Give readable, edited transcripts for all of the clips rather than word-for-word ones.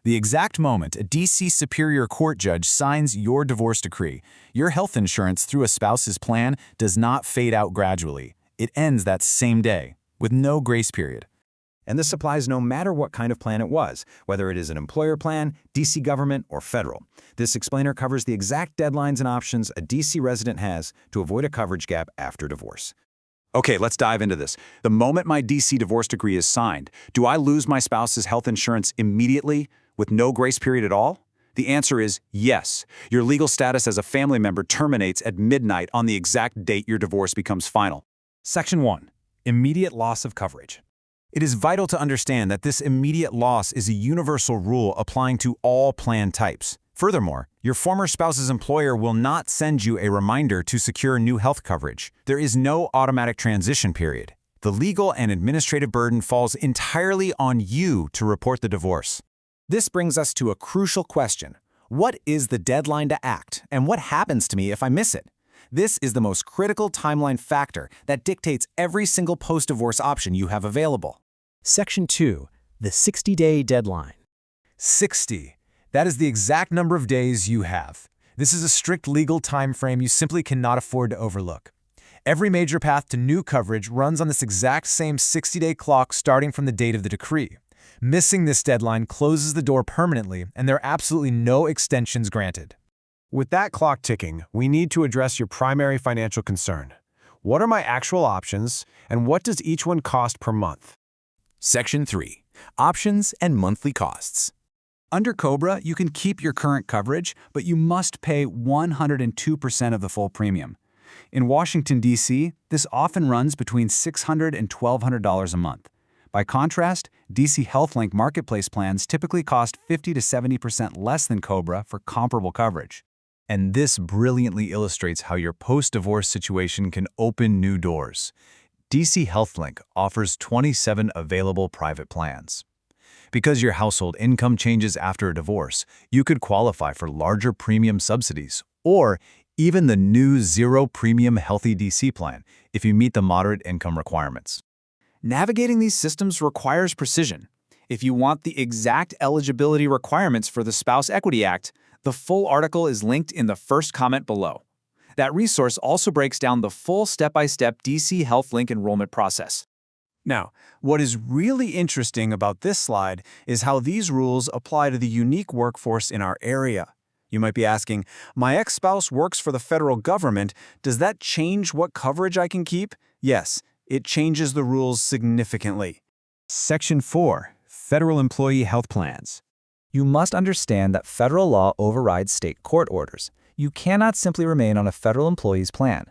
The exact moment a DC Superior Court judge signs your divorce decree, your health insurance through a spouse's plan does not fade out gradually. It ends that same day, with no grace period. And this applies no matter what kind of plan it was, whether it is an employer plan, DC government, or federal. This explainer covers the exact deadlines and options a DC resident has to avoid a coverage gap after divorce. Okay, let's dive into this. The moment my DC divorce decree is signed, do I lose my spouse's health insurance immediately with no grace period at all? The answer is yes. Your legal status as a family member terminates at midnight on the exact date your divorce becomes final. Section 1. Immediate loss of coverage. It is vital to understand that this immediate loss is a universal rule applying to all plan types. Furthermore, your former spouse's employer will not send you a reminder to secure new health coverage. There is no automatic transition period. The legal and administrative burden falls entirely on you to report the divorce. This brings us to a crucial question. What is the deadline to act, and what happens to me if I miss it? This is the most critical timeline factor that dictates every single post-divorce option you have available. Section 2. The 60-day deadline. 60. That is the exact number of days you have. This is a strict legal time frame you simply cannot afford to overlook. Every major path to new coverage runs on this exact same 60-day clock starting from the date of the decree. Missing this deadline closes the door permanently, and there are absolutely no extensions granted. With that clock ticking, we need to address your primary financial concern. What are my actual options, and what does each one cost per month? Section 3. Options and monthly costs. Under COBRA, you can keep your current coverage, but you must pay 102% of the full premium. In Washington, D.C., this often runs between $600 and $1,200 a month. By contrast, DC HealthLink marketplace plans typically cost 50 to 70% less than COBRA for comparable coverage. And this brilliantly illustrates how your post-divorce situation can open new doors. DC HealthLink offers 27 available private plans. Because your household income changes after a divorce, you could qualify for larger premium subsidies or even the new zero-premium Healthy DC plan if you meet the moderate income requirements. Navigating these systems requires precision. If you want the exact eligibility requirements for the Spouse Equity Act, the full article is linked in the first comment below. That resource also breaks down the full step-by-step DC HealthLink enrollment process. Now, what is really interesting about this slide is how these rules apply to the unique workforce in our area. You might be asking, my ex-spouse works for the federal government. Does that change what coverage I can keep? Yes, it changes the rules significantly. Section 4. Federal Employee Health Plans. You must understand that federal law overrides state court orders. You cannot simply remain on a federal employee's plan.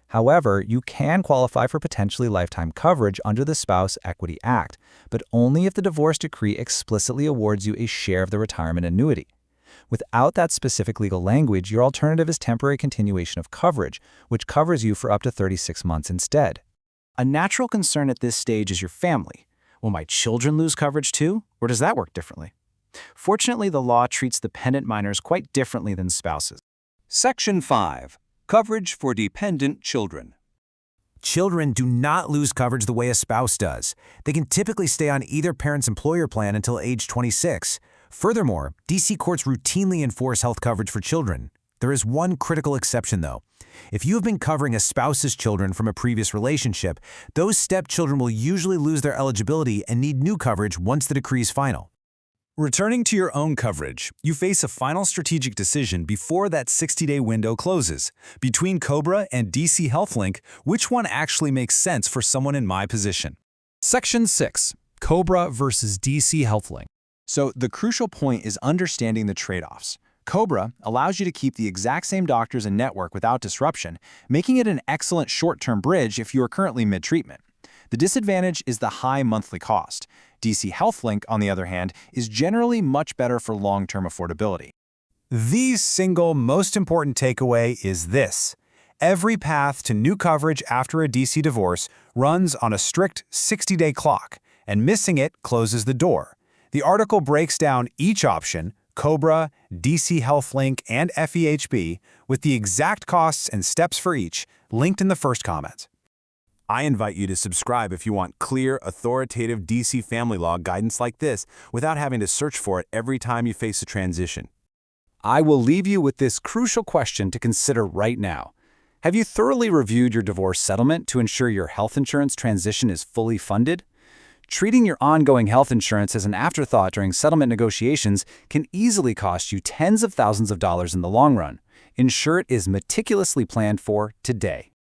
However, you can qualify for potentially lifetime coverage under the Spouse Equity Act, but only if the divorce decree explicitly awards you a share of the retirement annuity. Without that specific legal language, your alternative is temporary continuation of coverage, which covers you for up to 36 months instead. A natural concern at this stage is your family. Will my children lose coverage too, or does that work differently? Fortunately, the law treats dependent minors quite differently than spouses. Section 5. Coverage for dependent children. Children do not lose coverage the way a spouse does. They can typically stay on either parent's employer plan until age 26. Furthermore, DC courts routinely enforce health coverage for children. There is one critical exception, though. If you have been covering a spouse's children from a previous relationship, those stepchildren will usually lose their eligibility and need new coverage once the decree is final. Returning to your own coverage, you face a final strategic decision before that 60-day window closes. Between COBRA and DC HealthLink, which one actually makes sense for someone in my position? Section 6. COBRA versus DC HealthLink. So the crucial point is understanding the trade-offs. COBRA allows you to keep the exact same doctors and network without disruption, making it an excellent short-term bridge if you are currently mid-treatment. The disadvantage is the high monthly cost. DC HealthLink, on the other hand, is generally much better for long-term affordability. The single most important takeaway is this. Every path to new coverage after a DC divorce runs on a strict 60-day clock, and missing it closes the door. The article breaks down each option, COBRA, DC HealthLink, and FEHB, with the exact costs and steps for each, linked in the first comment. I invite you to subscribe if you want clear, authoritative DC family law guidance like this without having to search for it every time you face a transition. I will leave you with this crucial question to consider right now. Have you thoroughly reviewed your divorce settlement to ensure your health insurance transition is fully funded? Treating your ongoing health insurance as an afterthought during settlement negotiations can easily cost you tens of thousands of dollars in the long run. Ensure it is meticulously planned for today.